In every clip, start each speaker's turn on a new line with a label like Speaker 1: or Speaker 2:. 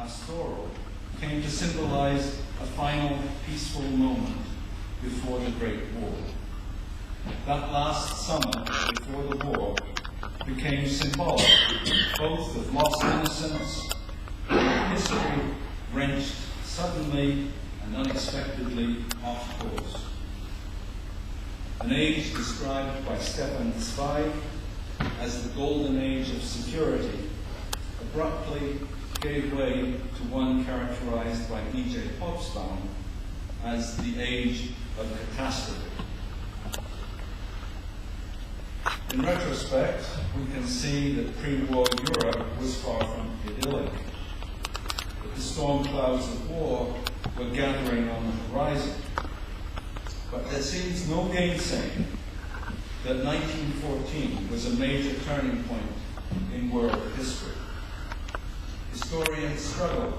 Speaker 1: pastoral, came to symbolize a final peaceful moment before the Great War. That last summer before the war became symbolic both of lost innocence and history wrenched suddenly and unexpectedly off course. An age described by Stefan Zweig as the golden age of security abruptly gave way to one characterized by E.J. Hobsbawm as the age of catastrophe. In retrospect, we can see that pre-war Europe was far from idyllic. That the storm clouds of war were gathering on the horizon. But there seems no gainsaying that 1914 was a major turning point in world history. Historians struggle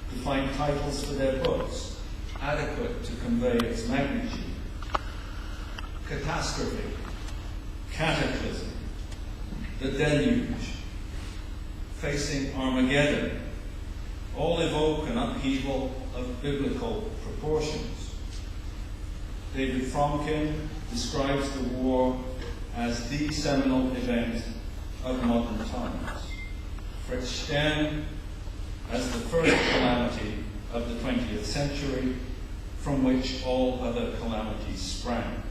Speaker 1: to find titles for their books adequate to convey its magnitude. Catastrophe, cataclysm, the deluge, facing Armageddon, all evoke an upheaval of biblical proportions. David Fromkin describes the war as the seminal event of modern times. Fritz Stern as the first calamity of the 20th century from which all other calamities sprang.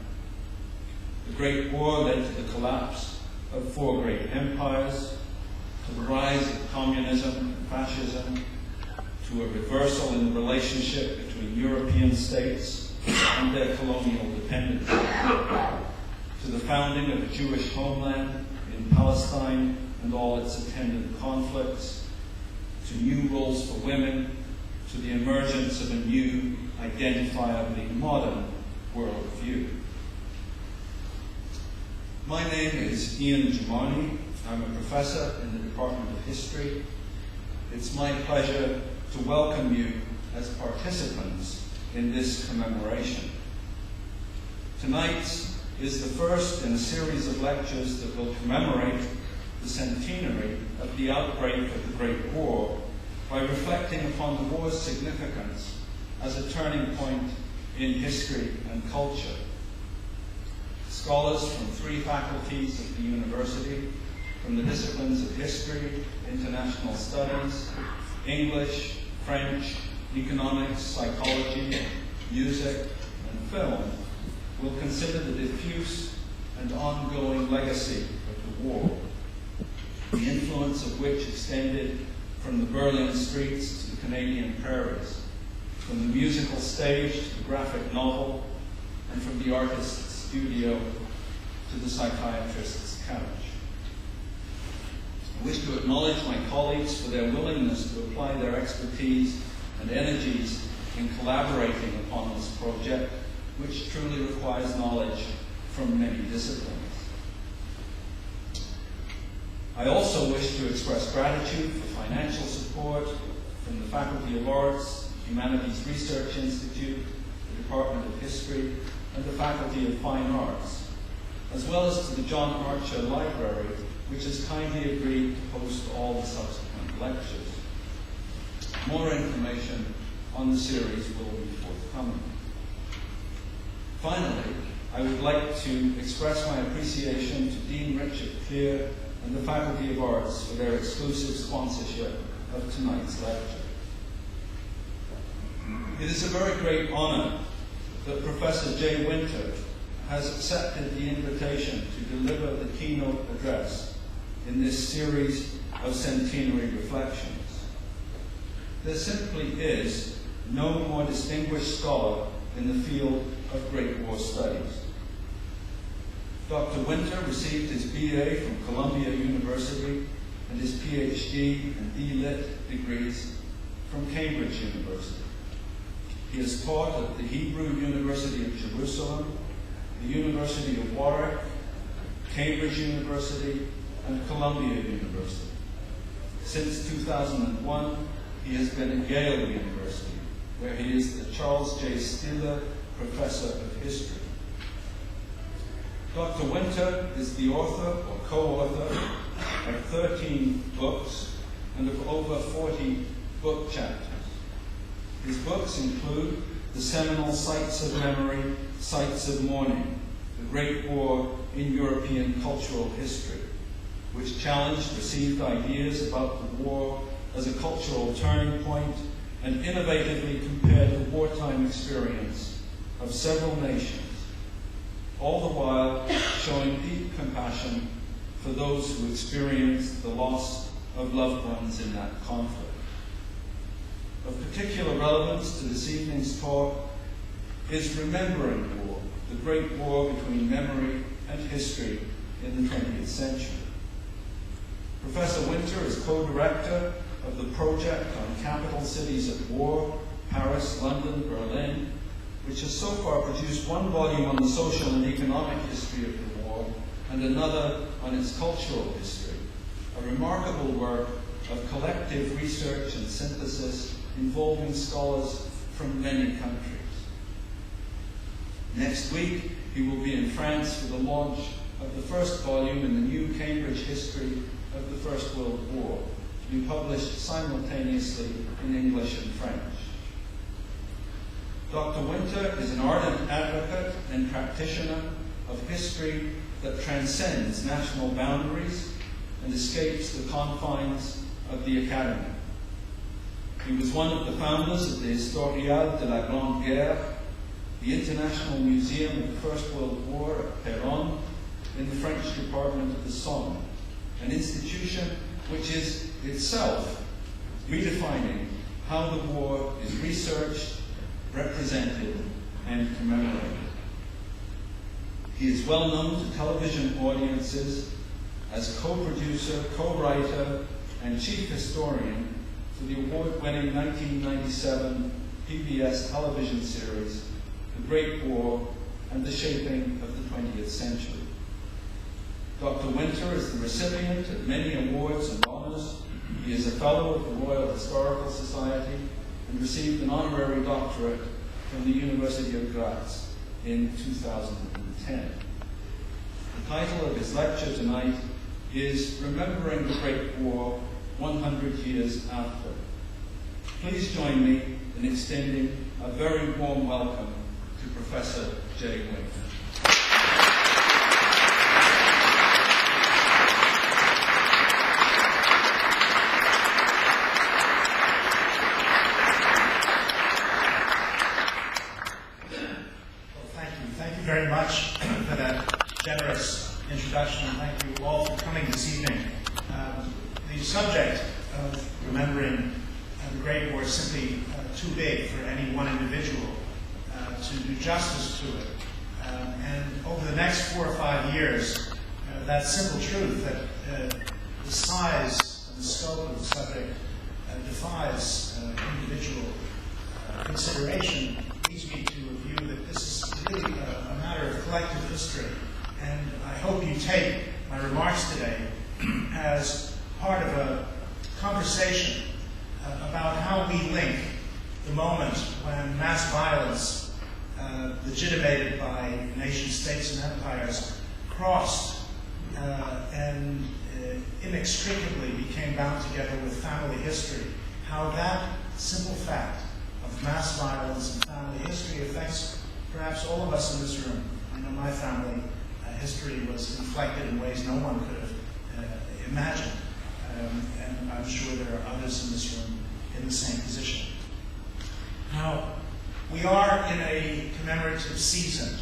Speaker 1: The Great War led to the collapse of four great empires, to the rise of communism and fascism, to a reversal in the relationship between European states and their colonial dependency, to the founding of a Jewish homeland in Palestine and all its attendant conflicts, to new roles for women, to the emergence of a new, identifiably modern worldview. My name is Ian Giamoni. I'm a professor in the Department of History. It's my pleasure to welcome you as participants in this commemoration. Tonight is the first in a series of lectures that will commemorate the centenary of the outbreak of the Great War by reflecting upon the war's significance as a turning point in history and culture. Scholars from three faculties of the university, from the disciplines of history, international studies, English, French, economics, psychology, music, and film, will consider the diffuse and ongoing legacy of the war, the influence of which extended from the Berlin streets to the Canadian prairies, from the musical stage to the graphic novel, and from the artist's studio to the psychiatrist's couch. I wish to acknowledge my colleagues for their willingness to apply their expertise and energies in collaborating upon this project, which truly requires knowledge from many disciplines. I also wish to express gratitude for financial support from the Faculty of Arts, Humanities Research Institute, the Department of History, and the Faculty of Fine Arts, as well as to the John Archer Library, which has kindly agreed to host all the subsequent lectures. More information on the series will be forthcoming. Finally, I would like to express my appreciation to Dean Richard Clear and the Faculty of Arts for their exclusive sponsorship of tonight's lecture. It is a very great honor that Professor Jay Winter has accepted the invitation to deliver the keynote address in this series of centenary reflections. There simply is no more distinguished scholar in the field of Great War Studies. Dr. Winter received his BA from Columbia University and his PhD and D.Lit degrees from Cambridge University. He has taught at the Hebrew University of Jerusalem, the University of Warwick, Cambridge University, and Columbia University. Since 2001, he has been at Yale University, where he is the Charles J. Stiller Professor of History. Dr. Winter is the author or co-author of 13 books and of over 40 book chapters. His books include the seminal Sites of Memory, Sites of Mourning, the Great War in European Cultural History, which challenged received ideas about the war as a cultural turning point and innovatively compared the wartime experience of several nations, all the while showing deep compassion for those who experienced the loss of loved ones in that conflict. Of particular relevance to this evening's talk is Remembering War, the great war between memory and history in the 20th century. Professor Winter is co-director of the project on capital cities at war, Paris, London, Berlin, which has so far produced one volume on the social and economic history of the war and another on its cultural history, a remarkable work of collective research and synthesis involving scholars from many countries. Next week, he will be in France for the launch of the first volume in the new Cambridge history of the First World War, to be published simultaneously in English and French. Dr. Winter is an ardent advocate and practitioner of history that transcends national boundaries and escapes the confines of the academy. He was one of the founders of the Historial de la Grande Guerre, the International Museum of the First World War at Péronne in the French department of the Somme, an institution which is itself redefining how the war is researched, represented, and commemorated. He is well known to television audiences as co-producer, co-writer, and chief historian for the award-winning 1997 PBS television series, The Great War and the Shaping of the 20th Century. Dr. Winter is the recipient of many awards and honors. He is a Fellow of the Royal Historical Society and received an honorary doctorate from the University of Graz in 2010. The title of his lecture tonight is Remembering the Great War 100 Years After. Please join me in extending a very warm welcome to Professor J. Winter.
Speaker 2: Very much for that generous introduction. Thank you all for coming this evening. The subject of remembering the Great War is simply too big for any one individual to do justice to it. And over the next 4 or 5 years, that simple truth that the size and the scope of the subject defies individual consideration leads me to a view that this is really a matter of collective history. And I hope you take my remarks today as part of a conversation about how we link the moment when mass violence, legitimated by nation states and empires, crossed and inextricably became bound together with family history, how that simple fact of mass violence and family history affects perhaps all of us in this room. I know my family history was inflected in ways no one could have imagined. And I'm sure there are others in this room in the same position. Now, we are in a commemorative season,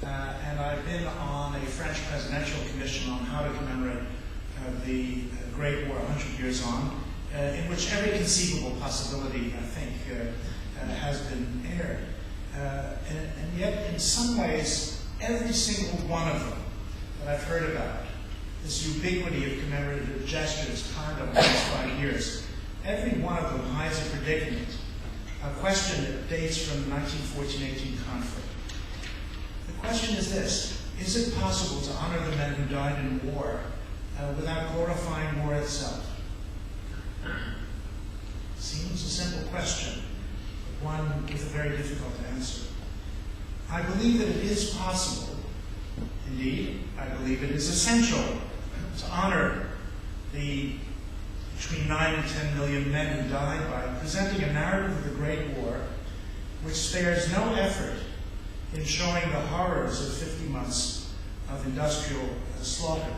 Speaker 2: and I've been on a French presidential commission on how to commemorate the Great War 100 years on, in which every conceivable possibility, I think, has been aired. And yet, in some ways, every single one of them that I've heard about, this ubiquity of commemorative gestures planned over the last 5 years, every one of them hides a predicament, a question that dates from the 1914-18 conflict. The question is this: is it possible to honor the men who died in war without glorifying war itself? Seems a simple question, but one with a very difficult answer. I believe that it is possible. Indeed, I believe it is essential to honor the between 9 and 10 million men who died by presenting a narrative of the Great War which spares no effort in showing the horrors of 50 months of industrial slaughter.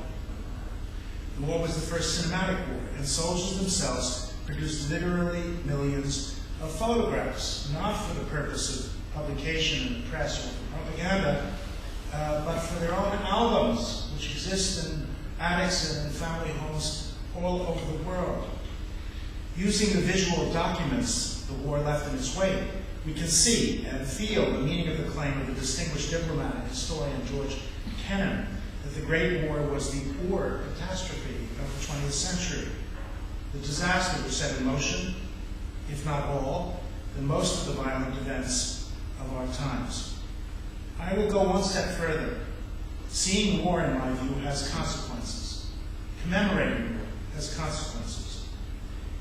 Speaker 2: The war was the first cinematic war, and soldiers themselves produced literally millions of photographs, not for the purpose of publication in the press or for propaganda, but for their own albums, which exist in attics and in family homes all over the world. Using the visual documents the war left in its wake, we can see and feel the meaning of the claim of the distinguished diplomat and historian George Kennan that the Great War was the war catastrophe of the 20th century, the disaster which set in motion, if not all, then most of the violent events of our times. I will go one step further. Seeing war, in my view, has consequences. Commemorating war has consequences.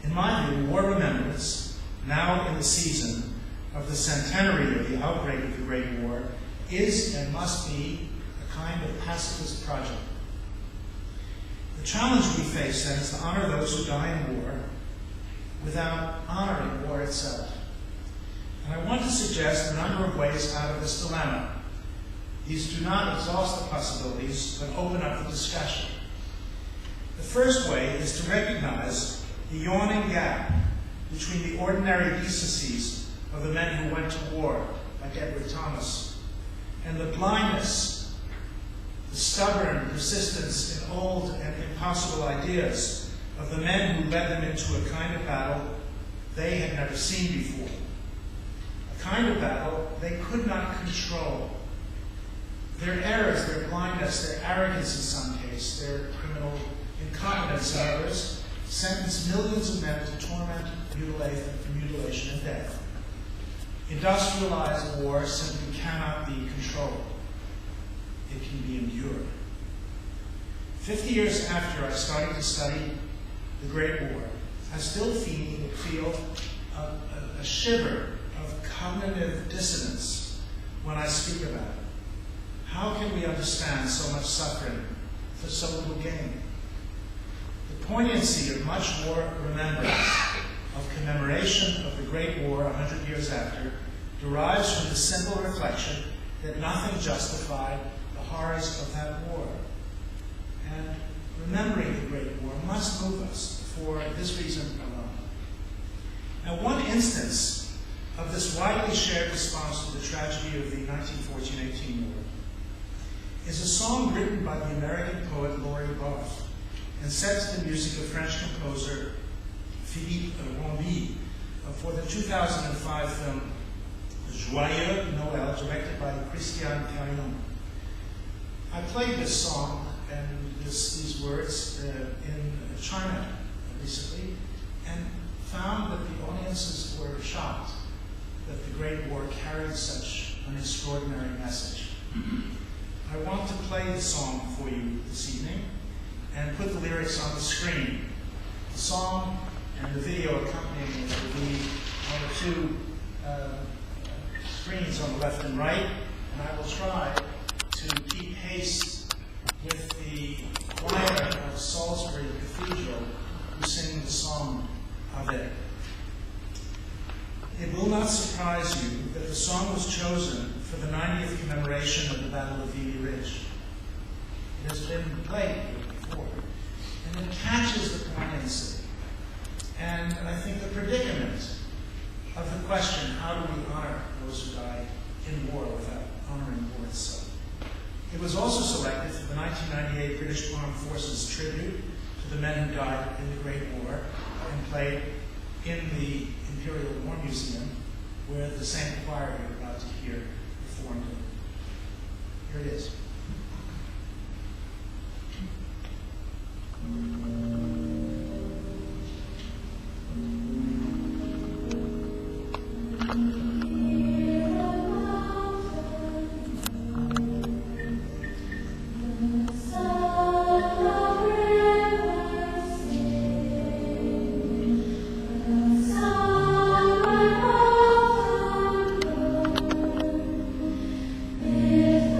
Speaker 2: In my view, war remembrance, now in the season of the centenary of the outbreak of the Great War, is and must be a kind of pacifist project. The challenge we face then is to honor those who die in war without honoring war itself. And I want to suggest a number of ways out of this dilemma. These do not exhaust the possibilities, but open up the discussion. The first way is to recognize the yawning gap between the ordinary decencies of the men who went to war, like Edward Thomas, and the blindness, the stubborn persistence in old and impossible ideas of the men who led them into a kind of battle they had never seen before. A kind of battle they could not control. Their errors, their blindness, their arrogance in some case, their criminal incompetence in others, sentenced millions of men to torment, mutilation, and death. Industrialized war simply cannot be controlled. It can be endured. 50 years after I started to study the Great War, I still feel a shiver of cognitive dissonance when I speak about it. How can we understand so much suffering for so little gain? The poignancy of much war remembrance, of commemoration of the Great War 100 years after, derives from the simple reflection that nothing justified the horrors of that war. And remembering the Great War must move us for this reason alone. Now, one instance of this widely shared response to the tragedy of the 1914-18 war is a song written by the American poet Laurie Barth and set to the music of French composer Philippe Ramby for the 2005 film Joyeux Noël, directed by Christian Carillon. I played this song and these words in China recently and found that the audiences were shocked that the Great War carried such an extraordinary message. I want to play the song for you this evening and put the lyrics on the screen. The song and the video accompanying it will be on the two screens on the left and right, and I will try to keep pace with the choir of Salisbury Cathedral who sing the song of it. It will not surprise you that the song was chosen for the 90th commemoration of the Battle of Vimy Ridge. It has been played here before, and it catches the poignancy and I think the predicament of the question, how do we honor those who died in war without honoring war itself? It was also selected for the 1998 British Armed Forces tribute to the men who died in the Great War and played in the Imperial War Museum, where the same choir you're about to hear performed it. Here it is.
Speaker 3: If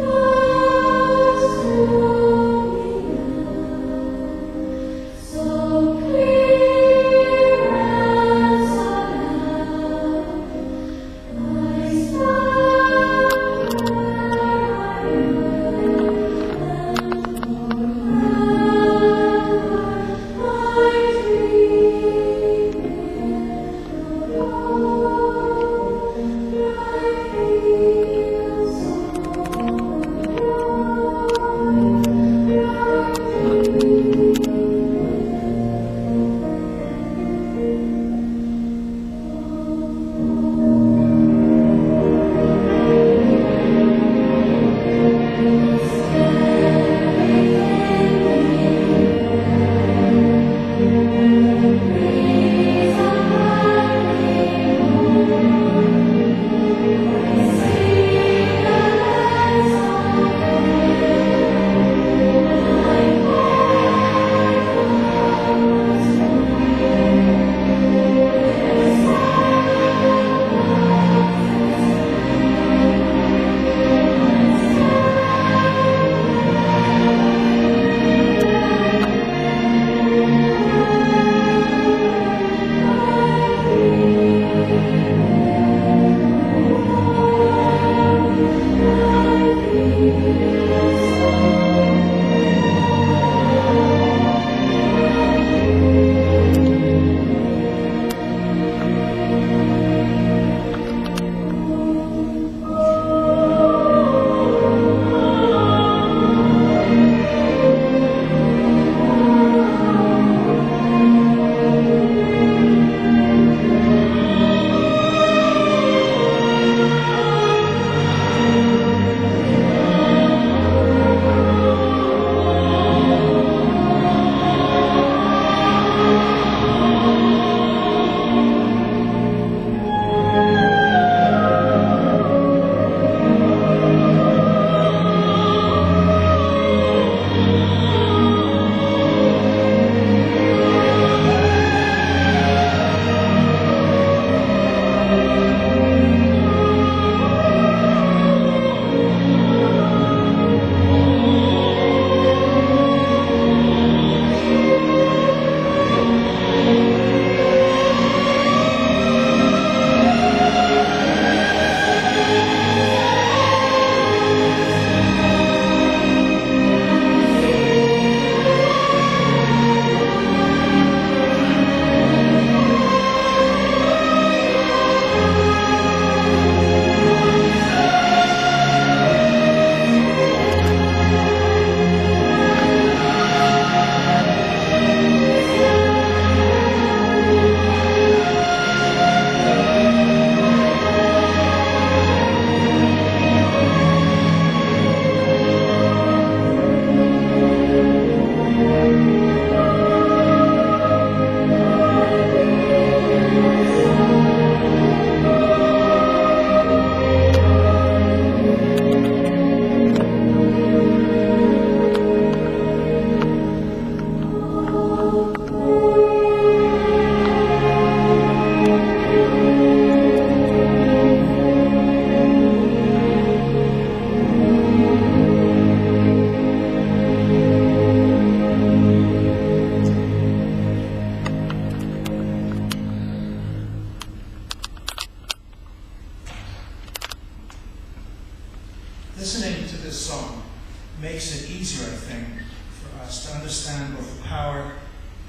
Speaker 2: understand both the power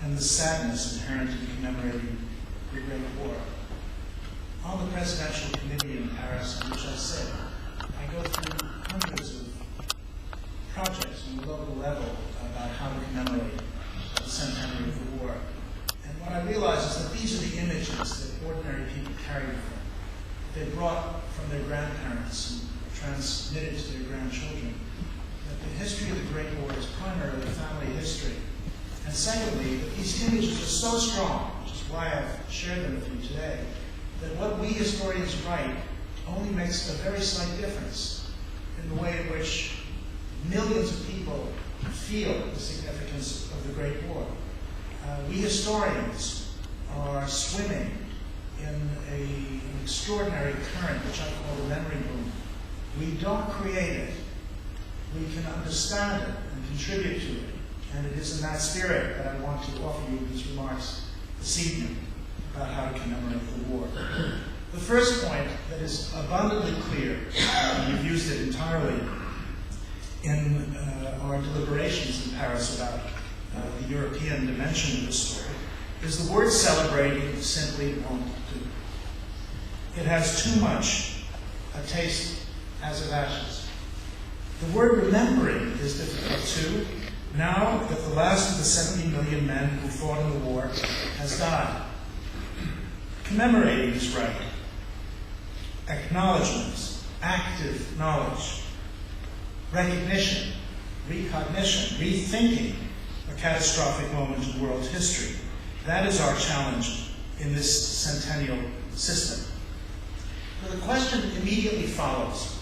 Speaker 2: and the sadness inherent in commemorating the Great War. On the presidential committee in Paris, on which I sit, I go through hundreds of projects on the local level about how to commemorate the centenary of the war. And what I realize is that these are the images that ordinary people carry with them. They brought from their grandparents and transmitted to their grandchildren. That the history of the Great War is primarily family history. And secondly, that these images are so strong, which is why I've shared them with you today, that what we historians write only makes a very slight difference in the way in which millions of people feel the significance of the Great War. We historians are swimming in an extraordinary current, which I call the memory boom. We don't create it. We can understand it and contribute to it. And it is in that spirit that I want to offer you these remarks this evening about how to commemorate the war. The first point that is abundantly clear, and you've used it entirely in our deliberations in Paris about the European dimension of the story, is the word celebrating simply won't do. It has too much a taste as of ashes. The word remembering is difficult too, now that the last of the 70 million men who fought in the war has died. Commemorating is right. Acknowledgements, active knowledge, recognition, recognition, rethinking a catastrophic moment in world history. That is our challenge in this centennial system. Now, the question immediately follows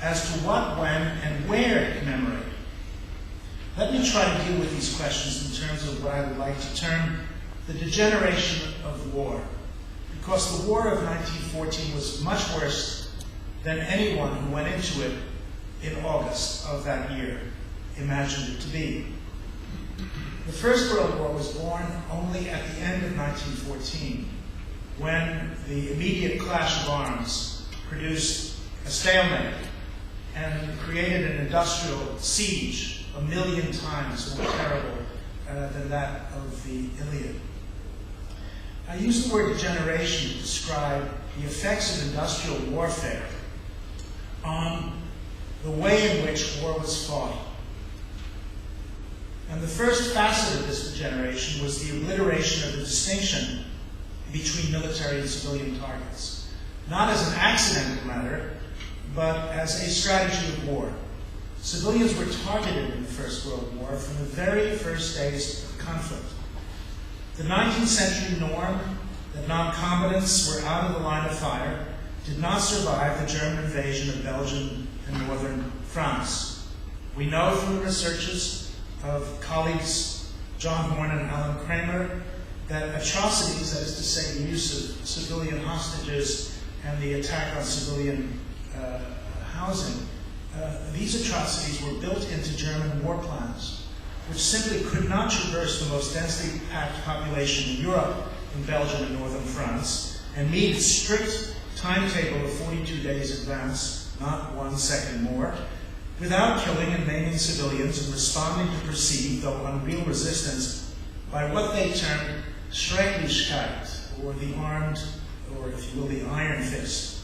Speaker 2: as to what, when, and where to commemorate. Let me try to deal with these questions in terms of what I would like to term the degeneration of the war. Because the war of 1914 was much worse than anyone who went into it in August of that year imagined it to be. The First World War was born only at the end of 1914, when the immediate clash of arms produced a stalemate and created an industrial siege 1,000,000 times more terrible than that of the Iliad. I use the word degeneration to describe the effects of industrial warfare on the way in which war was fought. And the first facet of this degeneration was the obliteration of the distinction between military and civilian targets, not as an accidental matter, but as a strategy of war. Civilians were targeted in the First World War from the very first days of conflict. The 19th century norm that non-combatants were out of the line of fire did not survive the German invasion of Belgium and northern France. We know from the researches of colleagues John Horn and Alan Kramer that atrocities, that is to say the use of civilian hostages and the attack on civilian housing, these atrocities were built into German war plans, which simply could not traverse the most densely packed population in Europe, in Belgium and northern France, and meet a strict timetable of 42 days advance, not 1 second more, without killing and maiming civilians and responding to perceived, though unreal, resistance by what they termed Schrecklichkeit, or the armed, or if you will, the iron fist.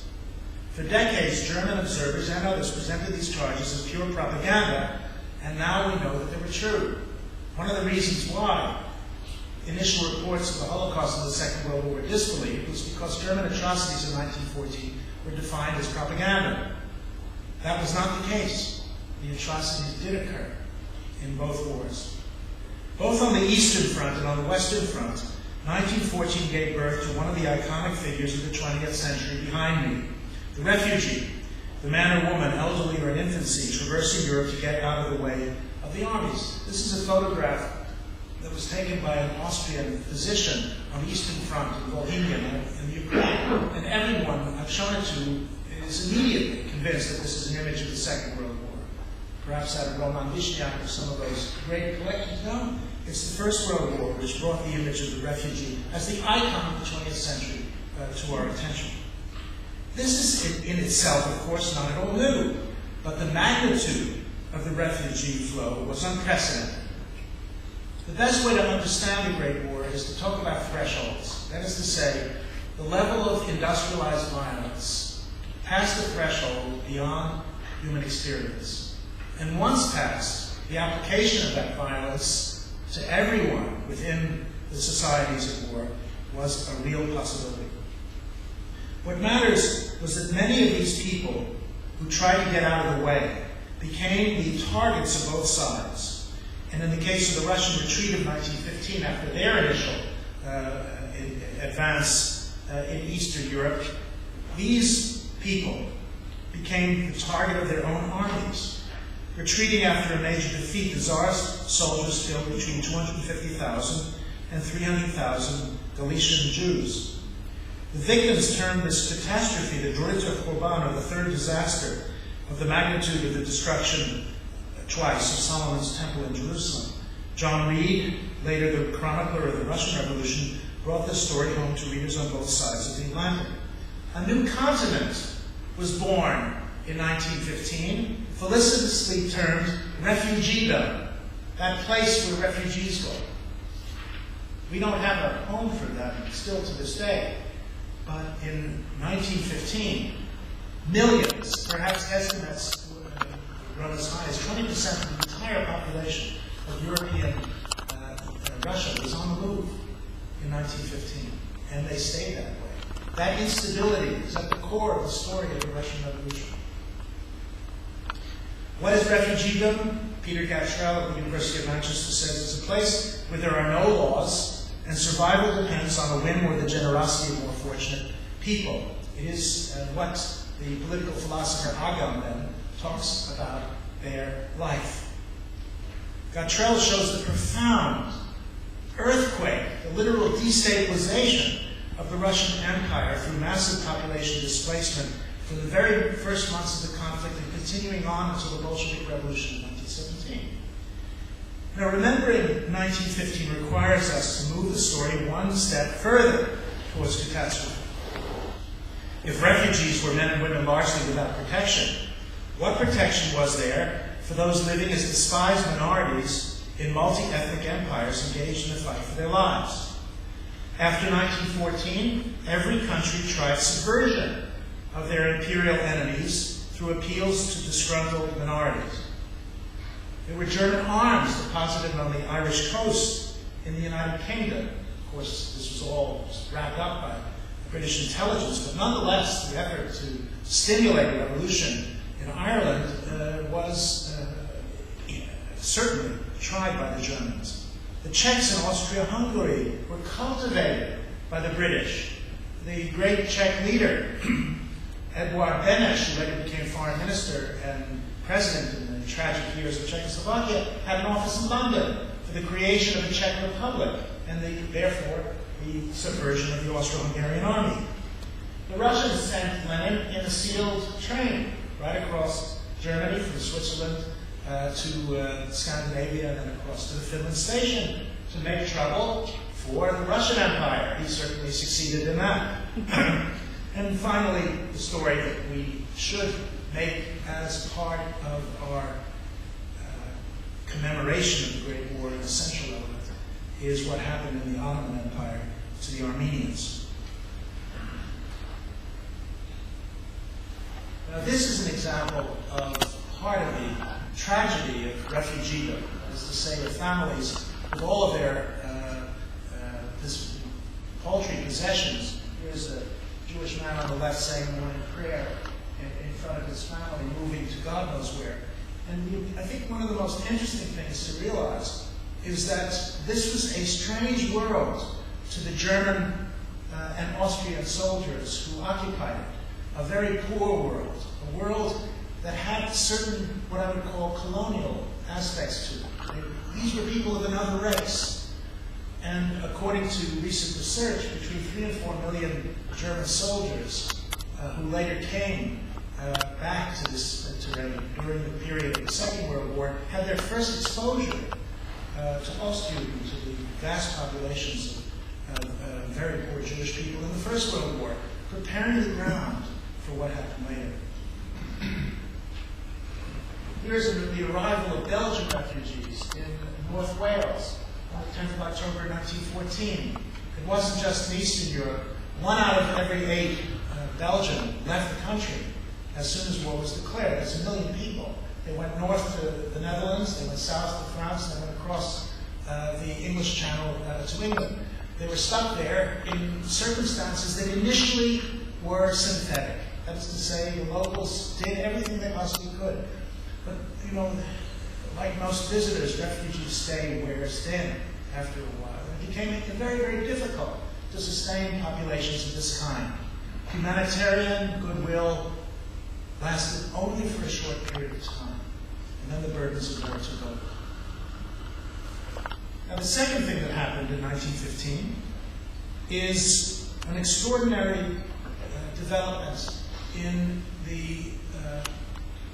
Speaker 2: For decades, German observers and others presented these charges as pure propaganda, and now we know that they were true. One of the reasons why initial reports of the Holocaust and the Second World War were disbelieved was because German atrocities in 1914 were defined as propaganda. That was not the case. The atrocities did occur in both wars. Both on the Eastern Front and on the Western Front, 1914 gave birth to one of the iconic figures of the 20th century behind me, the refugee, the man or woman, elderly or in infancy, traversing Europe to get out of the way of the armies. This is a photograph that was taken by an Austrian physician on the Eastern Front in Bohemia in Ukraine. And everyone I've shown it to is immediately convinced that this is an image of the Second World War. Perhaps out of Roman Vishniak or some of those great collectors. No, it's the First World War which brought the image of the refugee as the icon of the 20th century to our attention. This is in itself, of course, not at all new, but the magnitude of the refugee flow was unprecedented. The best way to understand the Great War is to talk about thresholds. That is to say, the level of industrialized violence passed the threshold beyond human experience. And once passed, the application of that violence to everyone within the societies at war was a real possibility. What matters was that many of these people who tried to get out of the way became the targets of both sides. And in the case of the Russian retreat of 1915, after their initial advance in Eastern Europe, these people became the target of their own armies. Retreating after a major defeat, the Tsar's soldiers killed between 250,000 and 300,000 Galician Jews. The victims termed this catastrophe the Drita Korban, or the third disaster of the magnitude of the destruction twice of Solomon's Temple in Jerusalem. John Reed, later the chronicler of the Russian Revolution, brought this story home to readers on both sides of the Atlantic. A new continent was born in 1915, felicitously termed refugeedom, that place where refugees go. We don't have a home for them still to this day, but in 1915, millions, perhaps estimates run as high as 20% of the entire population of European Russia was on the move in 1915, and they stayed that way. That instability is at the core of the story of the Russian Revolution. What is refugeedom? Peter Gatrell at the University of Manchester says it's a place where there are no laws and survival depends on the whim or the generosity of more fortunate people. It is what the political philosopher Agamben talks about their life. Gatrell shows the profound earthquake, the literal destabilization of the Russian Empire through massive population displacement from the very first months of the conflict and continuing on until the Bolshevik Revolution in 1917. Now, remembering 1915 requires us to move the story one step further towards catastrophe. If refugees were men and women largely without protection, what protection was there for those living as despised minorities in multi-ethnic empires engaged in the fight for their lives? After 1914, every country tried subversion of their imperial enemies through appeals to disgruntled minorities. There were German arms deposited on the Irish coast in the United Kingdom. Of course, this was all wrapped up by British intelligence, but nonetheless, the effort to stimulate a revolution in Ireland was certainly tried by the Germans. The Czechs in Austria-Hungary were cultivated by the British. The great Czech leader, Edvard Beneš, who later became foreign minister and president in the tragic years of Czechoslovakia, had an office in London for the creation of the Czech Republic and therefore the subversion of the Austro-Hungarian army. The Russians sent Lenin in a sealed train right across Germany from Switzerland to Scandinavia and then across to the Finland station to make trouble for the Russian Empire. He certainly succeeded in that. And finally, the story that we should make as part of our commemoration of the Great War, an essential element, is what happened in the Ottoman Empire to the Armenians. Now, this is an example of part of the tragedy of refugeedom, that is to say, of families with all of their paltry possessions. Here's a Jewish man on the left saying the morning prayer in front of his family, moving to God knows where. And I think one of the most interesting things to realize is that this was a strange world to the German and Austrian soldiers who occupied it. A very poor world, a world that had certain, what I would call, colonial aspects to it. These were people of another race. And according to recent research, between 3 and 4 million German soldiers who later came back to this terrain during the period of the Second World War had their first exposure to Austria, to the vast populations of very poor Jewish people in the First World War, preparing the ground for what happened later. Here's the arrival of Belgian refugees in North Wales. on the 10th of October 1914. It wasn't just in Eastern Europe. 1 out of every 8 Belgian left the country as soon as war was declared. That's 1 million people. They went north to the Netherlands, they went south to France, they went across the English Channel to England. They were stuck there in circumstances that initially were synthetic. That is to say, the locals did everything they possibly could. But, you know, like most visitors, refugees stay where it's thin after a while. It became very, very difficult to sustain populations of this kind. Humanitarian goodwill lasted only for a short period of time, and then the burdens of war took over. Now, the second thing that happened in 1915 is an extraordinary development in the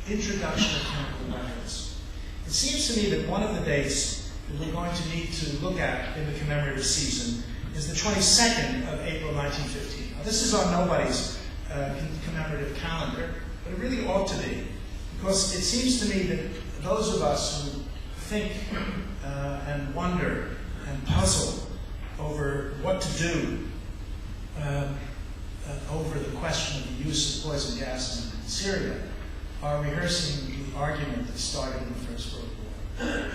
Speaker 2: introduction of chemical weapons. It seems to me that one of the dates that we're going to need to look at in the commemorative season is the 22nd of April 1915. Now, this is on nobody's commemorative calendar, but it really ought to be, because it seems to me that those of us who think and wonder and puzzle over what to do over the question of the use of poison gas in Syria are rehearsing the argument that started in the First World War.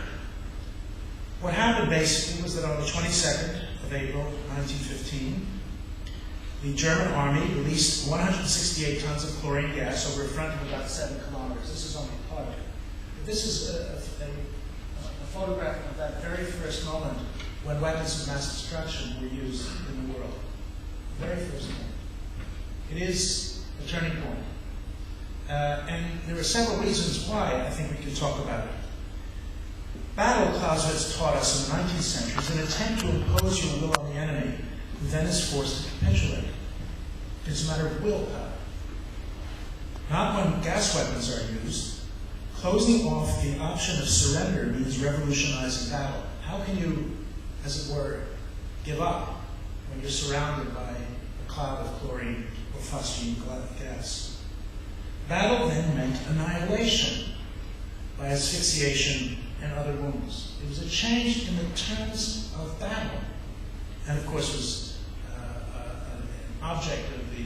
Speaker 2: What happened basically was that on the 22nd of April 1915, the German army released 168 tons of chlorine gas over a front of about 7 kilometers. This is only part of it. But this is a photograph of that very first moment when weapons of mass destruction were used in the world. The very first moment. It is a turning point. And there are several reasons why I think we can talk about it. Battle, Clausewitz taught us in the 19th century, is an attempt to impose your will on the enemy, who then is forced to capitulate. It's a matter of willpower. Not when gas weapons are used. Closing off the option of surrender means revolutionizing battle. How can you, as it were, give up when you're surrounded by a cloud of chlorine or phosgene gas? Battle then meant annihilation by asphyxiation and other wounds. It was a change in the terms of battle, and of course was an object of the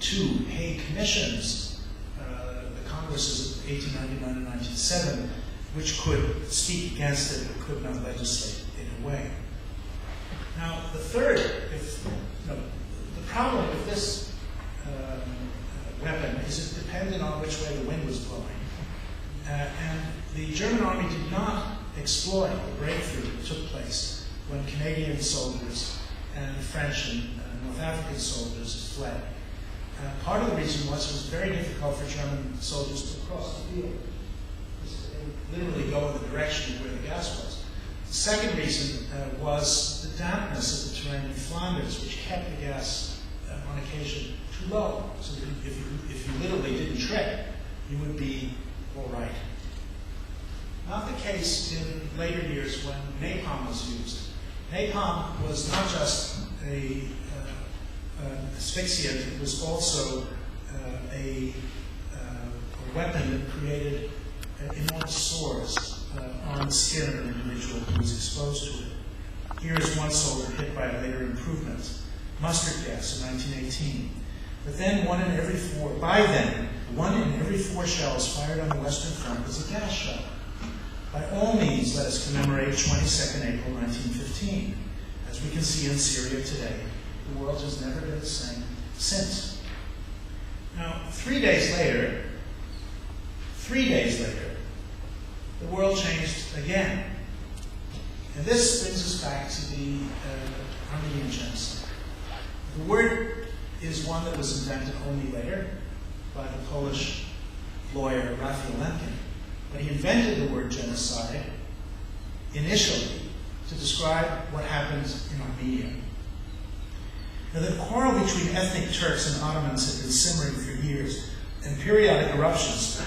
Speaker 2: 2 Hague Commissions, the Congresses of 1899 and 1907, which could speak against it but could not legislate it away. Now, the problem with this weapon is it depended on which way the wind was blowing. And the German army did not exploit the breakthrough that took place when Canadian soldiers and French and North African soldiers fled. Part of the reason was it was very difficult for German soldiers to cross the field. They would literally go in the direction of where the gas was. The second reason was the dampness of the terrain in Flanders, which kept the gas on occasion too low. So that if you literally didn't trip, you would be all right. Not the case in later years when napalm was used. Napalm was not just an asphyxiant, it was also a weapon that created enormous sores on the skin of an individual who was exposed to it. Here is one soldier hit by a later improvement, mustard gas in 1918. But then one in every 4 shells fired on the Western Front was a gas shell. By all means, let us commemorate 22nd April 1915. As we can see in Syria today, the world has never been the same since. Now, 3 days later, the world changed again. And this brings us back to the Armenian genocide. The word is one that was invented only later by the Polish lawyer Raphael Lemkin. But he invented the word genocide initially to describe what happened in Armenia. Now, the quarrel between ethnic Turks and Ottomans had been simmering for years, and periodic eruptions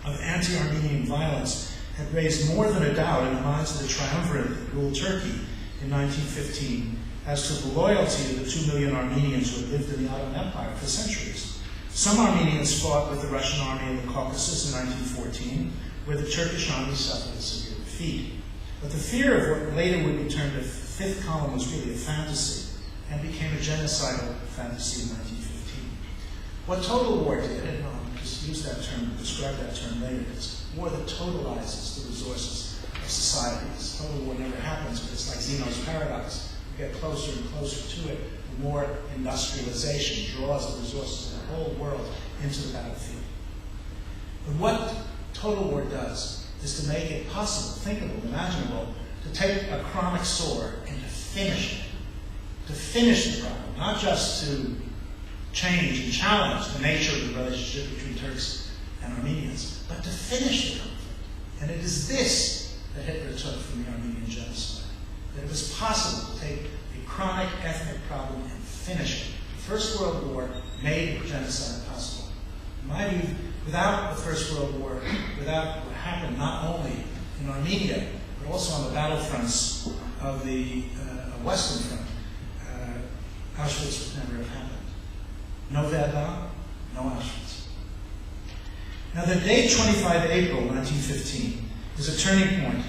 Speaker 2: of anti-Armenian violence had raised more than a doubt in the minds of the triumvirate that ruled Turkey in 1915 as to the loyalty of the 2 million Armenians who had lived in the Ottoman Empire for centuries. Some Armenians fought with the Russian army in the Caucasus in 1914, where the Turkish army suffered a severe defeat. But the fear of what later would be termed a fifth column was really a fantasy, and became a genocidal fantasy in 1915. What total war did, and I'll just use that term, describe that term later, it's war that totalizes the resources of societies. Total war never happens, but it's like Zeno's paradox. You get closer and closer to it, the more industrialization draws the resources of the whole world into the battlefield. But what total war does is to make it possible, thinkable, imaginable, to take a chronic sore and to finish it. To finish the problem, not just to change and challenge the nature of the relationship between Turks and Armenians, but to finish the conflict. And it is this that Hitler took from the Armenian genocide, that it was possible to take a chronic ethnic problem and finish it. The First World War made genocide possible. In my view, without the First World War, without what happened not only in Armenia, but also on the battlefronts of the Western Front, Auschwitz would never have happened. No Verdun, no Auschwitz. Now the date 25 April 1915 is a turning point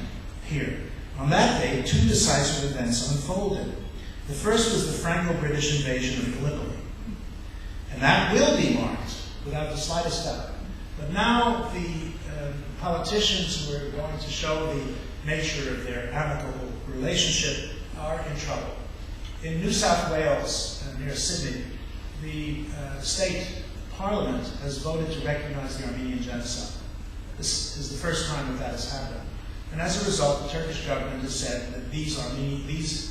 Speaker 2: here. On that day, two decisive events unfolded. The first was the Franco-British invasion of Gallipoli. And that will be marked without the slightest doubt. But now the politicians who are going to show the nature of their amicable relationship are in trouble. In New South Wales, near Sydney, the state parliament has voted to recognize the Armenian genocide. This is the first time that has happened. And as a result, the Turkish government has said that these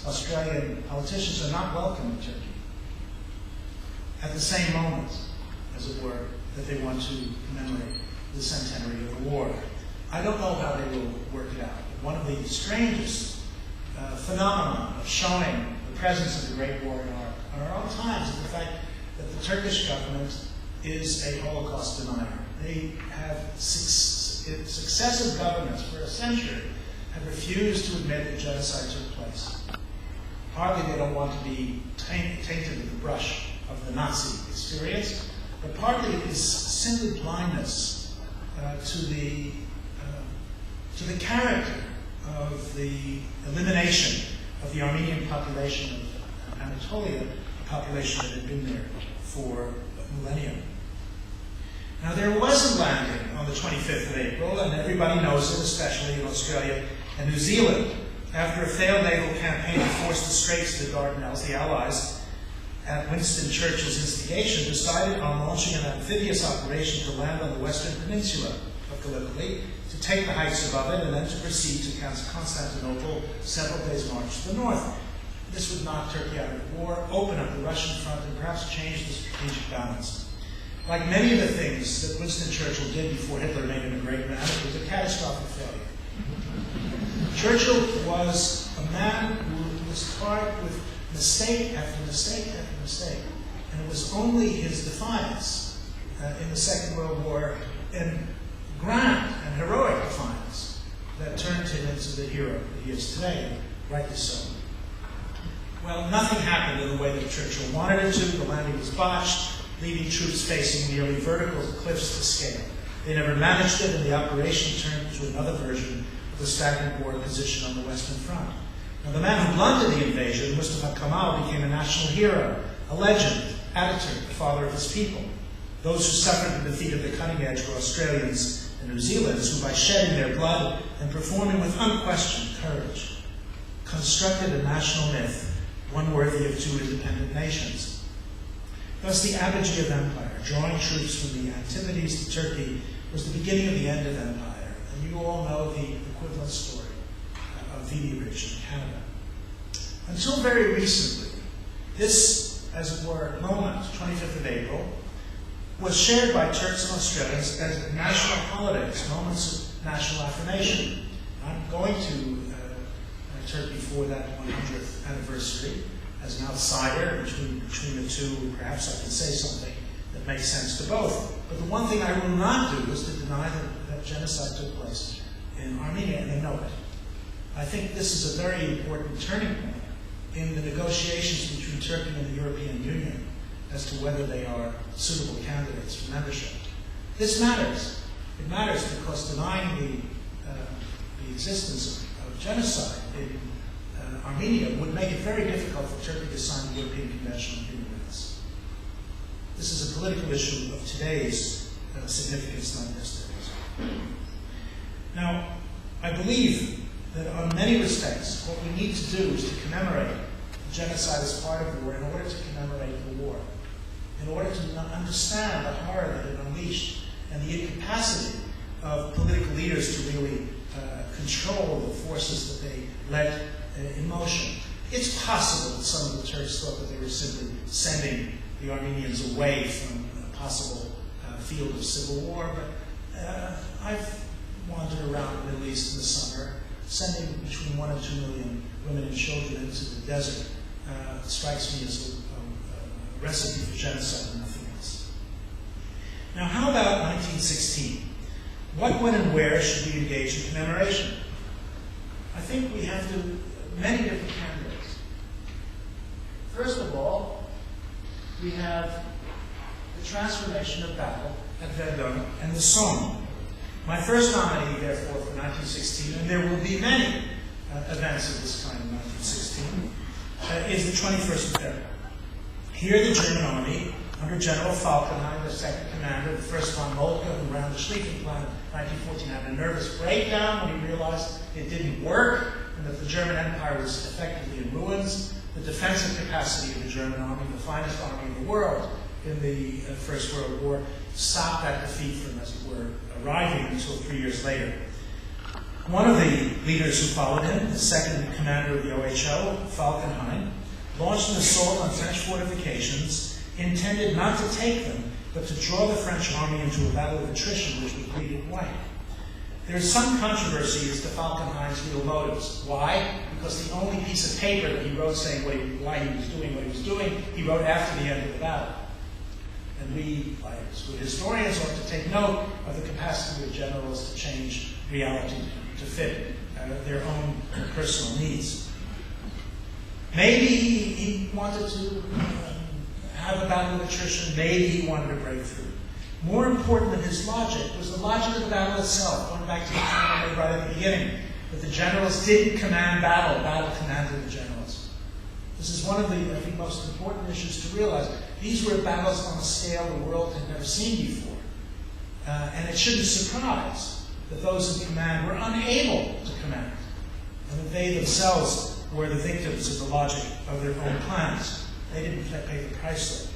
Speaker 2: Australian politicians are not welcome in Turkey. At the same moment, as it were, that they want to commemorate the centenary of the war. I don't know how they will work it out. But one of the strangest phenomena of showing the presence of the Great War in our own times is the fact that the Turkish government is a Holocaust denier. They have successive governments for a century have refused to admit that genocide took place. Partly they don't want to be tainted with the brush of the Nazi experience, but partly it is simply blindness to the character of the elimination of the Armenian population of Anatolia, a population that had been there for a millennium. Now there was a landing on the 25th of April, and everybody knows it, especially in Australia and New Zealand. After a failed naval campaign to force the Straits of the Dardanelles, the Allies, at Winston Churchill's instigation, decided on launching an amphibious operation to land on the western peninsula of Gallipoli, to take the heights above it, and then to proceed to Constantinople, several days' march to the north. This would knock Turkey out of the war, open up the Russian front, and perhaps change the strategic balance. Like many of the things that Winston Churchill did before Hitler made him a great man, it was a catastrophic failure. Churchill was a man who was tarred with mistake after mistake after mistake. And it was only his defiance in the Second World War, in grand and heroic defiance, that turned him into the hero that he is today, and rightly so. Well, nothing happened in the way that Churchill wanted it to. The landing was botched, leaving troops facing nearly vertical cliffs to scale. They never managed it, and the operation turned to another version of the stagnant war position on the Western Front. Now, the man who blunted the invasion, Mustafa Kemal, became a national hero, a legend, Ataturk, the father of his people. Those who suffered the defeat of the cutting edge were Australians and New Zealanders, who by shedding their blood and performing with unquestioned courage, constructed a national myth, one worthy of two independent nations. Thus, the apogee of empire, drawing troops from the Antipodes to Turkey, was the beginning of the end of empire. And you all know the equivalent story of Vimy Ridge in Canada. Until very recently, this, as it were, moment, 25th of April, was shared by Turks and Australians as national holidays, moments of national affirmation. I'm going to Turkey for that 100th anniversary as an outsider between the two. Perhaps I can say something that makes sense to both. But the one thing I will not do is to deny that genocide took place in Armenia, and they know it. I think this is a very important turning point in the negotiations between Turkey and the European Union as to whether they are suitable candidates for membership. This matters. It matters because denying the the existence of genocide in Armenia would make it very difficult for Turkey to sign the European Convention on Human Rights. This is a political issue of today's significance, not yesterday's. Now, I believe that on many respects, what we need to do is to commemorate genocide as part of the war in order to commemorate the war, in order to understand the horror that it unleashed and the incapacity of political leaders to really control the forces that they let in motion. It's possible that some of the Turks thought that they were simply sending the Armenians away from a possible field of civil war, but I've wandered around the Middle East in the summer, sending between 1 and 2 million women and children into the desert strikes me as a recipe for genocide and nothing else. Now, how about 1916? What, when, and where should we engage in commemoration? I think we have many different candidates. First of all, we have the transformation of battle at Verdun and the Somme. My first nominee, therefore, for 1916, and there will be many events of this kind in 1916, is the 21st of February. Here, the German army, under General Falkenhayn, the second commander, the first von Moltke, who ran the Schlieffen Plan in 1914, had a nervous breakdown when he realized it didn't work and that the German Empire was effectively in ruins. The defensive capacity of the German army, the finest army in the world in the First World War, stopped that defeat from, as it were, arriving until 3 years later. One of the leaders who followed him, the second commander of the OHO, Falkenhayn, launched an assault on French fortifications intended not to take them, but to draw the French army into a battle of attrition which would bleed it white. There is some controversy as to Falkenhayn's real motives. Why? Because the only piece of paper that he wrote saying why he was doing what he was doing, he wrote after the end of the battle. And we, as good historians, ought to take note of the capacity of generals to change reality to fit their own personal needs. Maybe he wanted to have a battle of attrition. Maybe he wanted a breakthrough. More important than his logic was the logic of the battle itself, going back to the point I made right at the beginning, that the generals didn't command battle, battle commanded the generals. This is one of the, I think, most important issues to realize. These were battles on a scale the world had never seen before. And it shouldn't surprise that those in command were unable to command, and that they themselves were the victims of the logic of their own plans. They didn't pay the price, though.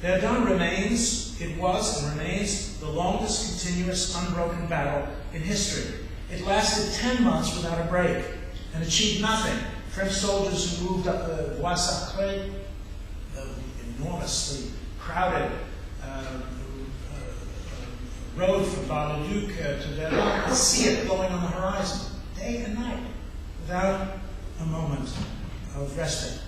Speaker 2: Verdun remains, it was and remains, the longest continuous unbroken battle in history. It lasted 10 months without a break and achieved nothing. French soldiers who moved up the Bois Sacré, the enormously crowded road from Bar-le-Duc to Verdun, could see it going on the horizon, day and night, without a moment of respite.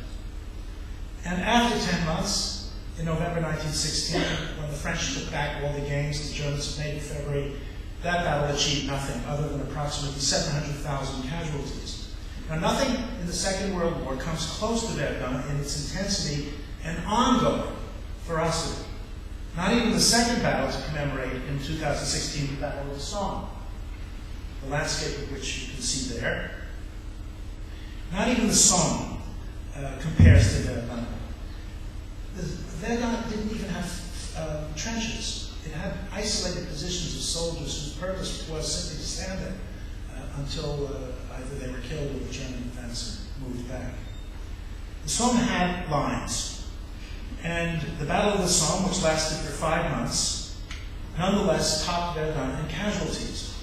Speaker 2: And after 10 months, in November 1916, when the French took back all the gains the Germans had made in February, that battle achieved nothing other than approximately 700,000 casualties. Now, nothing in the Second World War comes close to Verdun in its intensity and ongoing ferocity. Not even the second battle to commemorate in 2016, the Battle of the Somme, the landscape of which you can see there. Not even the Somme compares to Verdun. Verdun didn't even have trenches. It had isolated positions of soldiers whose purpose was simply to stand there until either they were killed or the German defense moved back. The Somme had lines. And the Battle of the Somme, which lasted for 5 months, nonetheless topped Verdun in casualties.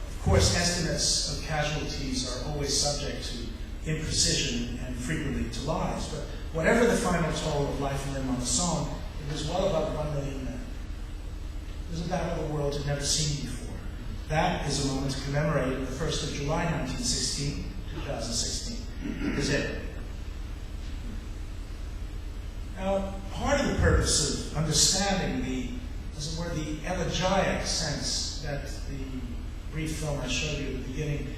Speaker 2: Of course, estimates of casualties are always subject to imprecision and frequently to lies, but whatever the final toll of life and limb on the Somme, it was well above 1 million men. It was a battle the world had never seen before. That is a moment to commemorate the 1st of July 2016 is it. Now, part of the purpose of understanding the, as it were, the elegiac sense that the brief film I showed you at the beginning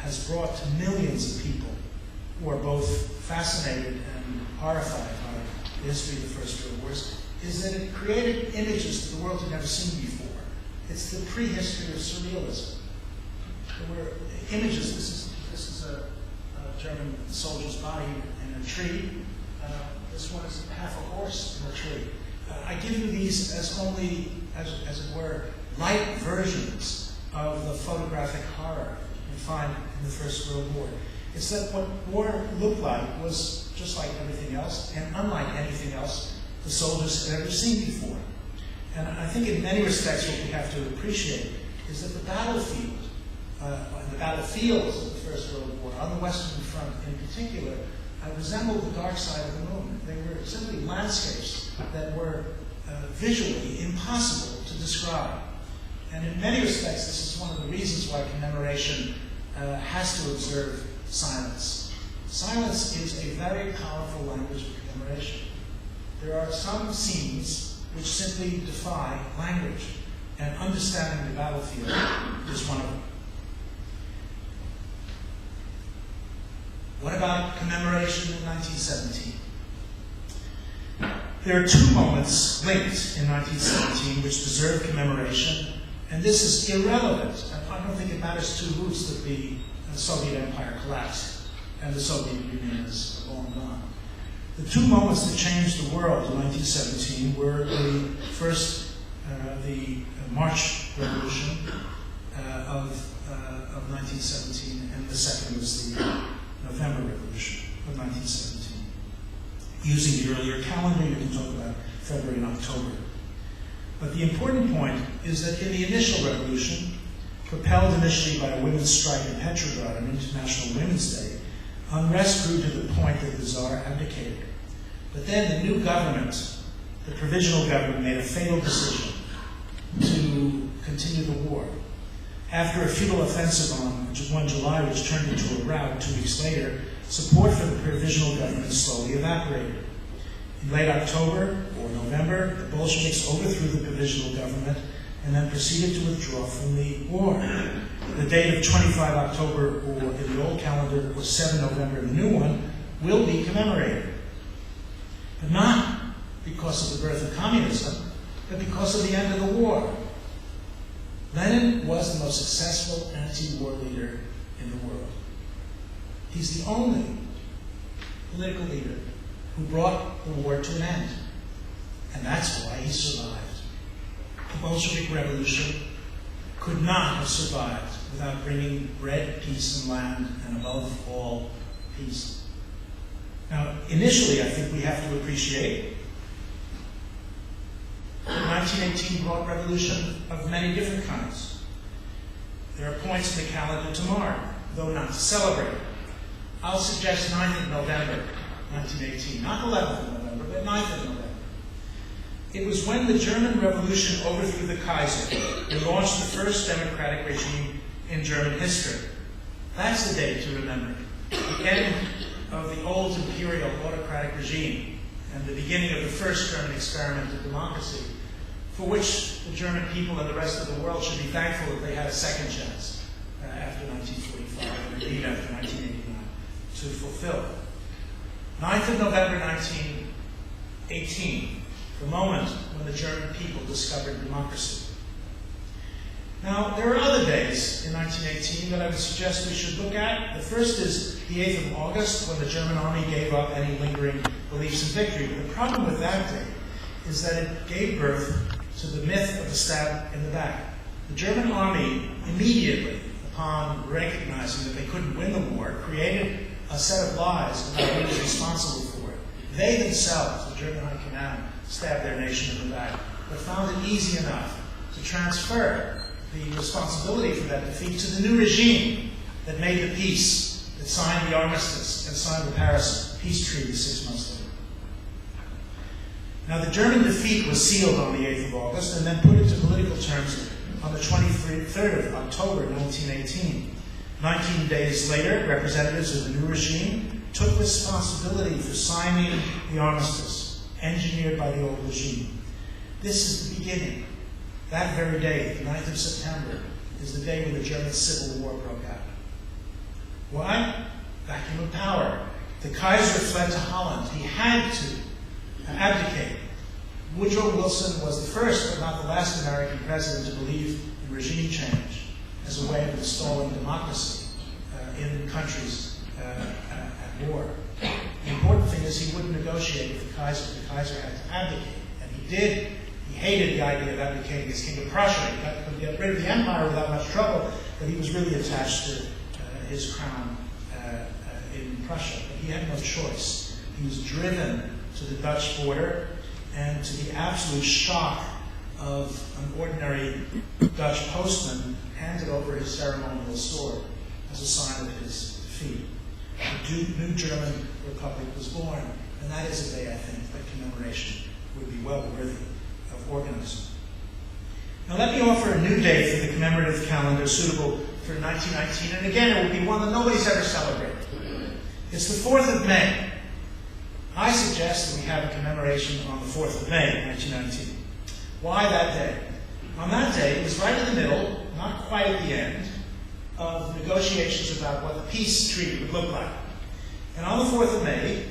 Speaker 2: has brought to millions of people who are both fascinated and horrified by the history of the First World Wars is that it created images that the world had never seen before. It's the prehistory of surrealism. There were images. This is a German soldier's body in a tree. This one is half a horse in a tree. I give you these as only, as it were, light versions of the photographic horror you find in the First World War. It's that what war looked like was just like everything else, and unlike anything else the soldiers had ever seen before. And I think in many respects what we have to appreciate is that the battlefield, the battlefields of the First World War, on the Western Front in particular, resembled the dark side of the moon. They were simply landscapes that were visually impossible to describe. And in many respects, this is one of the reasons why commemoration has to observe silence. Silence is a very powerful language of commemoration. There are some scenes which simply defy language, and understanding the battlefield is one of them. What about commemoration in 1917? There are two moments linked in 1917 which deserve commemoration, and this is irrelevant. I don't think it matters two roots that the Soviet Empire collapsed and the Soviet Union is long gone. The two moments that changed the world in 1917 were the March Revolution of 1917, and the second was the November Revolution of 1917. Using the earlier calendar, you can talk about February and October. But the important point is that in the initial revolution, propelled initially by a women's strike in Petrograd on International Women's Day, unrest grew to the point that the Tsar abdicated. But then the new government, the provisional government, made a fatal decision to continue the war. After a futile offensive on 1 July, which turned into a rout 2 weeks later, support for the provisional government slowly evaporated. In late October or November, the Bolsheviks overthrew the provisional government and then proceeded to withdraw from the war. The date of 25 October, or in the old calendar, or 7 November in the new one, will be commemorated. But not because of the birth of communism, but because of the end of the war. Lenin was the most successful anti-war leader in the world. He's the only political leader who brought the war to an end. And that's why he survived. The Bolshevik Revolution could not have survived without bringing bread, peace, and land, and above all, peace. Now, initially, I think we have to appreciate that 1918 brought revolution of many different kinds. There are points in the calendar to mark, though not to celebrate. I'll suggest 9th of November, 1918. Not 11th of November, but 9th of November. It was when the German Revolution overthrew the Kaiser and launched the first democratic regime in German history. That's the date to remember. The end of the old imperial autocratic regime and the beginning of the first German experiment of democracy, for which the German people and the rest of the world should be thankful that they had a second chance after 1945, and indeed after 1989, to fulfill. 9th of November 1918, the moment when the German people discovered democracy. Now, there are other days in 1918 that I would suggest we should look at. The first is the 8th of August, when the German army gave up any lingering beliefs in victory. But the problem with that day is that it gave birth to the myth of the stab in the back. The German army, immediately upon recognizing that they couldn't win the war, created a set of lies about who was responsible for it. They themselves, the German High Command, stabbed their nation in the back, but found it easy enough to transfer the responsibility for that defeat to the new regime that made the peace, that signed the armistice, and signed the Paris peace treaty 6 months later. Now, the German defeat was sealed on the 8th of August and then put into political terms on the 23rd of October 1918. 19 days later, representatives of the new regime took responsibility for signing the armistice, engineered by the old regime. This is the beginning. That very day, the 9th of September, is the day when the German Civil War broke out. Why? Vacuum of power. The Kaiser fled to Holland. He had to abdicate. Woodrow Wilson was the first, but not the last American president to believe in regime change as a way of installing democracy in countries at war. The important thing is he wouldn't negotiate with the Kaiser. The Kaiser had to abdicate, and he did. He hated the idea of abdicating as King of Prussia. He could get rid of the empire without much trouble, but he was really attached to his crown in Prussia. But he had no choice. He was driven to the Dutch border and to the absolute shock of an ordinary Dutch postman handed over his ceremonial sword as a sign of his defeat. The new German Republic was born, and that is a day, I think, that commemoration would be well worthy of organizing. Now let me offer a new day for the commemorative calendar suitable for 1919, and again it will be one that nobody's ever celebrated. It's the 4th of May. I suggest that we have a commemoration on the 4th of May, 1919. Why that day? On that day, it was right in the middle, not quite at the end, of negotiations about what the peace treaty would look like. And on the 4th of May,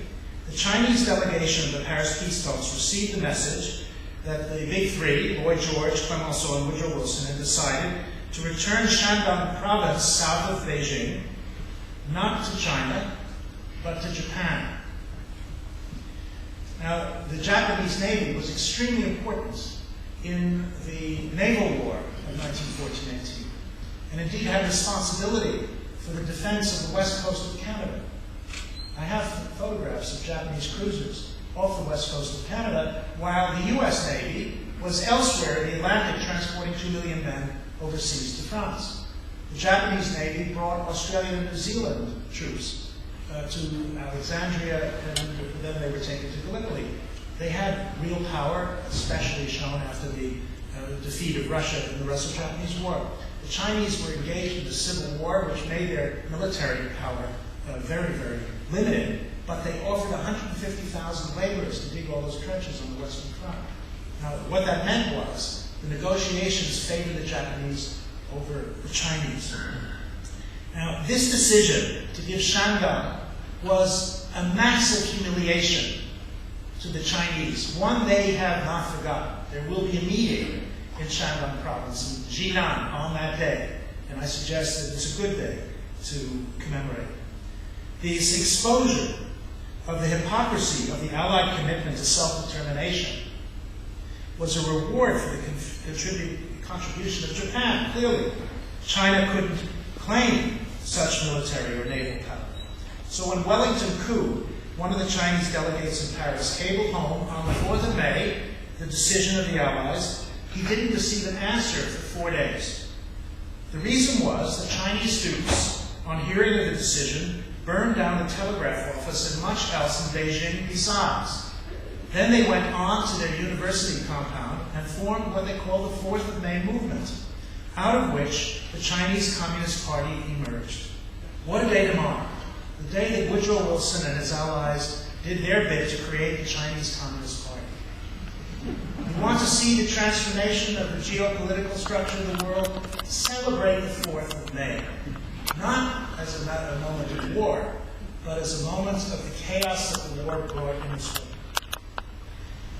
Speaker 2: the Chinese delegation of the Paris peace talks received the message that the big three, Lloyd George, Clemenceau, and Woodrow Wilson, had decided to return Shandong province south of Beijing, not to China, but to Japan. Now, the Japanese Navy was extremely important in the naval war of 1914-18, and indeed had responsibility for the defense of the west coast of Canada. I have photographs of Japanese cruisers off the west coast of Canada, while the U.S. Navy was elsewhere in the Atlantic transporting 2 million men overseas to France. The Japanese Navy brought Australian and New Zealand troops to Alexandria, and then they were taken to Gallipoli. They had real power, especially shown after the defeat of Russia in the Russo-Japanese War. The Chinese were engaged in the Civil War, which made their military power very, very limited, but they offered 150,000 laborers to dig all those trenches on the Western Front. Now, what that meant was the negotiations favored the Japanese over the Chinese. Now, this decision to give Shandong was a massive humiliation to the Chinese, one they have not forgotten. There will be a meeting in Shandong province, in Jinan, on that day, and I suggest that it's a good day to commemorate. This exposure of the hypocrisy of the Allied commitment to self-determination was a reward for the contribution of Japan. Clearly, China couldn't claim such military or naval power. So when Wellington Koo, one of the Chinese delegates in Paris, cabled home on the 4th of May, the decision of the Allies, he didn't receive an answer for 4 days. The reason was that Chinese troops, on hearing of the decision, burned down the telegraph office and much else in Beijing besides. Then they went on to their university compound and formed what they call the 4th of May movement, out of which the Chinese Communist Party emerged. What a day to mark. The day that Woodrow Wilson and his allies did their bit to create the Chinese Communist Party. You want to see the transformation of the geopolitical structure of the world? Celebrate the 4th of May. Not as a moment of war, but as a moment of the chaos that the war brought in its wake.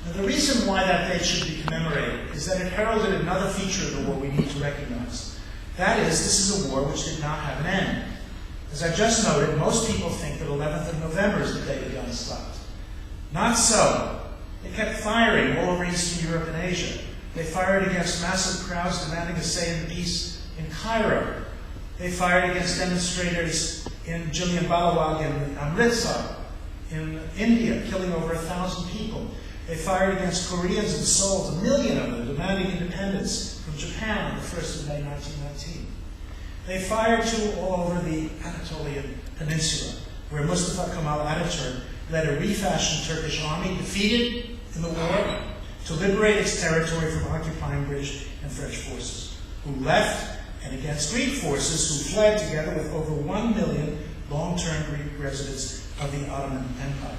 Speaker 2: Now, the reason why that date should be commemorated is that it heralded another feature of the war we need to recognize. That is, this is a war which did not have an end. As I just noted, most people think that 11th of November is the day the guns stopped. Not so. They kept firing all over Eastern Europe and Asia. They fired against massive crowds demanding a say in the peace in Cairo. They fired against demonstrators in Jallianwala and Amritsar in India, killing over 1,000 people. They fired against Koreans in Seoul, 1 million of them, demanding independence from Japan on the 1st of May, 1919. They fired too all over the Anatolian Peninsula, where Mustafa Kemal Ataturk led a refashioned Turkish army, defeated in the war, to liberate its territory from occupying British and French forces, who left, and against Greek forces who fled together with over 1 million long-term Greek residents of the Ottoman Empire.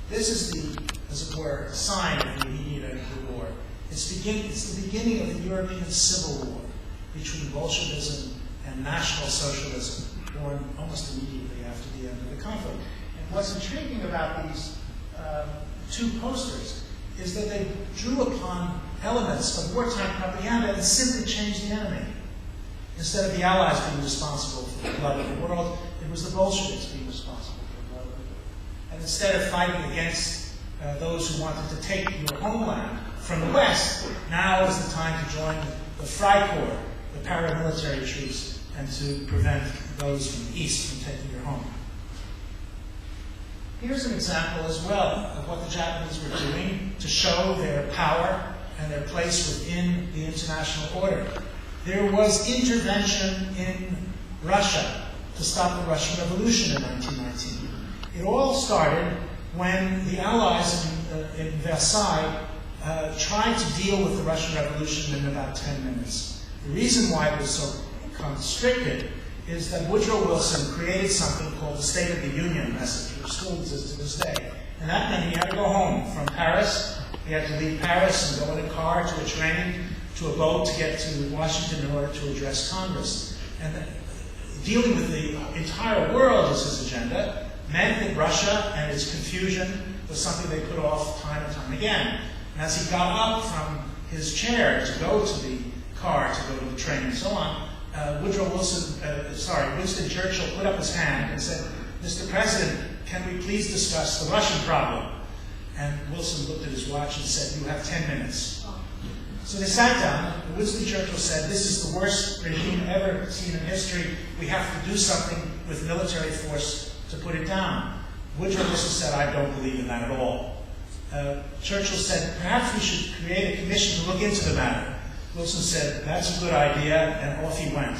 Speaker 2: This is the, as it were, sign of the immediate end of the war. It's the beginning of the European Civil War between Bolshevism and National Socialism, born almost immediately after the end of the conflict. And what's intriguing about these two posters is that they drew upon elements of wartime propaganda and simply changed the enemy. Instead of the Allies being responsible for the blood of the world, it was the Bolsheviks being responsible for the blood of the world. And instead of fighting against those who wanted to take your homeland from the West, now is the time to join the Freikorps, the paramilitary troops, and to prevent those from the East from taking your home. Here's an example as well of what the Japanese were doing to show their power and their place within the international order. There was intervention in Russia to stop the Russian Revolution in 1919. It all started when the Allies in Versailles tried to deal with the Russian Revolution in about 10 minutes. The reason why it was so constricted is that Woodrow Wilson created something called the State of the Union message, which still exists to this day. And that meant he had to go home from Paris. He had to leave Paris and go in a car to a train, to a boat to get to Washington in order to address Congress. And dealing with the entire world as his agenda meant that Russia and its confusion was something they put off time and time again. And as he got up from his chair to go to the car, to go to the train and so on, Winston Churchill put up his hand and said, "Mr. President, can we please discuss the Russian problem?" And Wilson looked at his watch and said, "You have 10 minutes. So they sat down, and Winston Churchill said, "This is the worst regime ever seen in history. We have to do something with military force to put it down." Woodrow Wilson said, "I don't believe in that at all." Churchill said, "Perhaps we should create a commission to look into the matter." Wilson said, "That's a good idea," and off he went.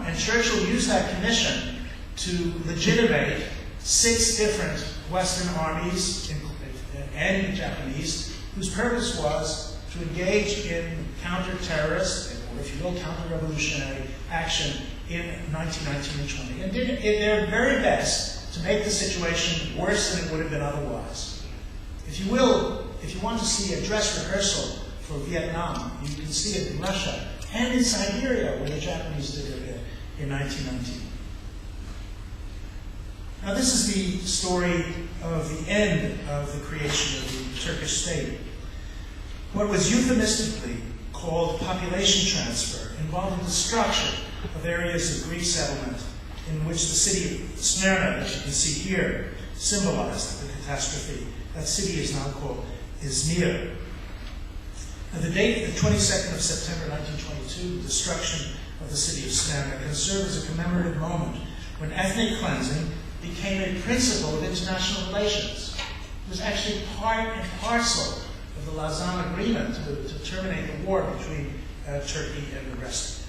Speaker 2: And Churchill used that commission to legitimate 6 different Western armies and Japanese, whose purpose was to engage in counter-terrorist, or if you will, counter-revolutionary action in 1919 and 20, and did their very best to make the situation worse than it would have been otherwise. If you will, if you want to see a dress rehearsal for Vietnam, you can see it in Russia and in Siberia, where the Japanese did it in 1919. Now, this is the story of the end of the creation of the Turkish state. What was euphemistically called population transfer involved the destruction of areas of Greek settlement in which the city of Smyrna, that you can see here, symbolized the catastrophe. That city is now called Izmir. Now, the date, the 22nd of September 1922, the destruction of the city of Smyrna, can serve as a commemorative moment when ethnic cleansing became a principle of international relations. It was actually part and parcel of the Lausanne Agreement to terminate the war between Turkey and the rest